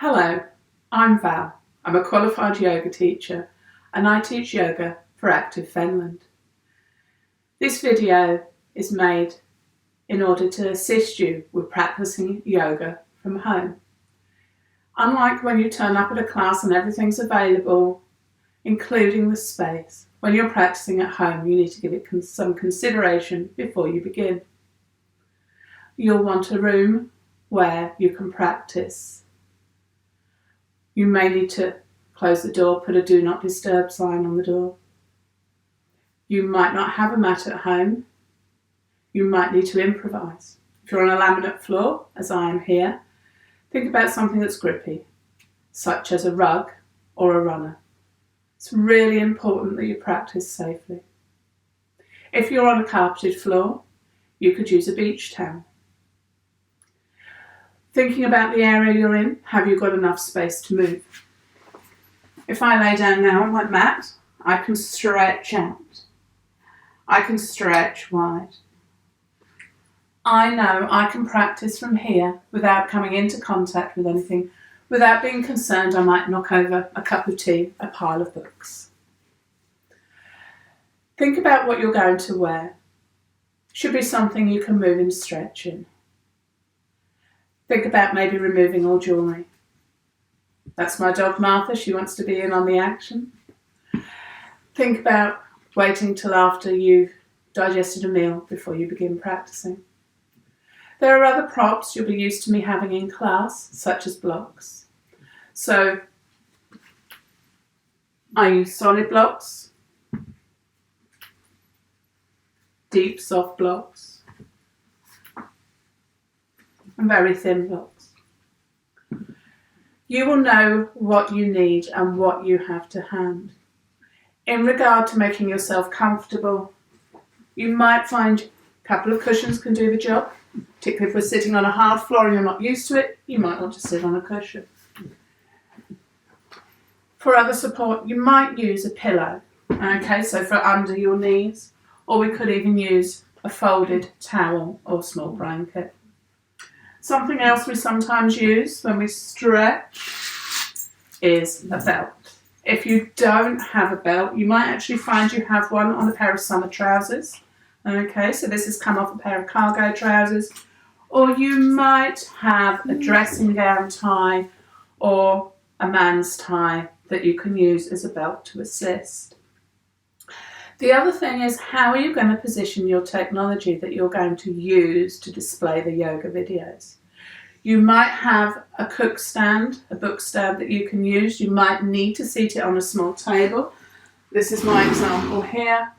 Hello, I'm Val. I'm a qualified yoga teacher and I teach yoga for Active Fenland. This video is made in order to assist you with practicing yoga from home. Unlike when you turn up at a class and everything's available, including the space, when you're practicing at home you need to give it some consideration before you begin. You'll want a room where you can practice. You may need to close the door, put a do not disturb sign on the door. You might not have a mat at home. You might need to improvise. If you're on a laminate floor, as I am here, think about something that's grippy, such as a rug or a runner. It's really important that you practice safely. If you're on a carpeted floor, you could use a beach towel. Thinking about the area you're in, have you got enough space to move? If I lay down now on my mat, I can stretch out. I can stretch wide. I know I can practice from here without coming into contact with anything, without being concerned I might knock over a cup of tea, a pile of books. Think about what you're going to wear. Should be something you can move and stretch in. Think about maybe removing all jewellery. That's my dog Martha, she wants to be in on the action. Think about waiting till after you've digested a meal before you begin practicing. There are other props you'll be used to me having in class, such as blocks. So I use solid blocks, deep soft blocks, and very thin blocks. You will know what you need and what you have to hand. In regard to making yourself comfortable, you might find a couple of cushions can do the job. Particularly if we're sitting on a hard floor and you're not used to it, you might want to sit on a cushion. For other support, you might use a pillow, okay, so for under your knees, or we could even use a folded towel or small blanket. Something else we sometimes use when we stretch is a belt. If you don't have a belt, you might actually find you have one on a pair of summer trousers. Okay, so this has come off a pair of cargo trousers. Or you might have a dressing gown tie or a man's tie that you can use as a belt to assist. The other thing is, how are you going to position your technology that you're going to use to display the yoga videos? You might have a cook stand, a book stand that you can use. You might need to seat it on a small table. This is my example here.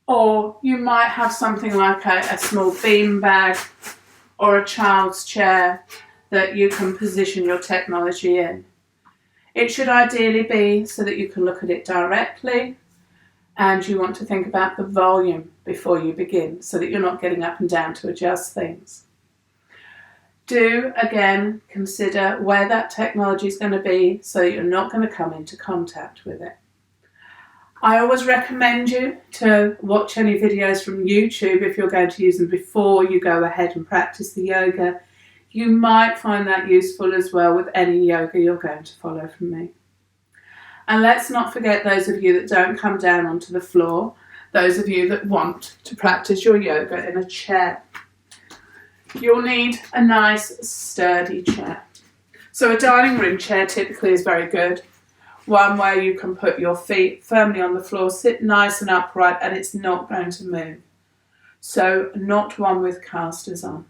Or you might have something like a small bean bag or a child's chair that you can position your technology in. It should ideally be so that you can look at it directly, and you want to think about the volume before you begin so that you're not getting up and down to adjust things. Do, again, consider where that technology is going to be so that you're not going to come into contact with it. I always recommend you to watch any videos from YouTube if you're going to use them before you go ahead and practice the yoga. You might find that useful as well with any yoga you're going to follow from me. And let's not forget those of you that don't come down onto the floor, those of you that want to practice your yoga in a chair. You'll need a nice sturdy chair. So a dining room chair typically is very good. One where you can put your feet firmly on the floor, sit nice and upright, and it's not going to move. So not one with casters on.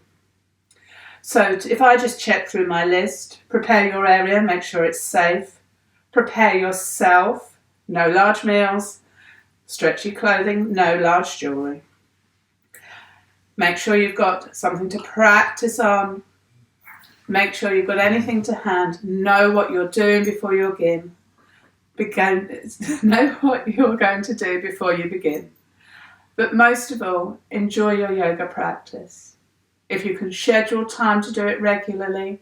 So if I just check through my list, prepare your area, make sure it's safe. Prepare yourself, no large meals, stretchy clothing, no large jewellery. Make sure you've got something to practice on. Make sure you've got anything to hand. Know what you're doing before you begin. Know what you're going to do before you begin. But most of all, enjoy your yoga practice. If you can schedule time to do it regularly,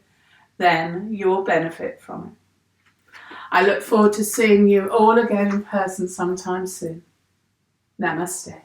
then you will benefit from it. I look forward to seeing you all again in person sometime soon. Namaste.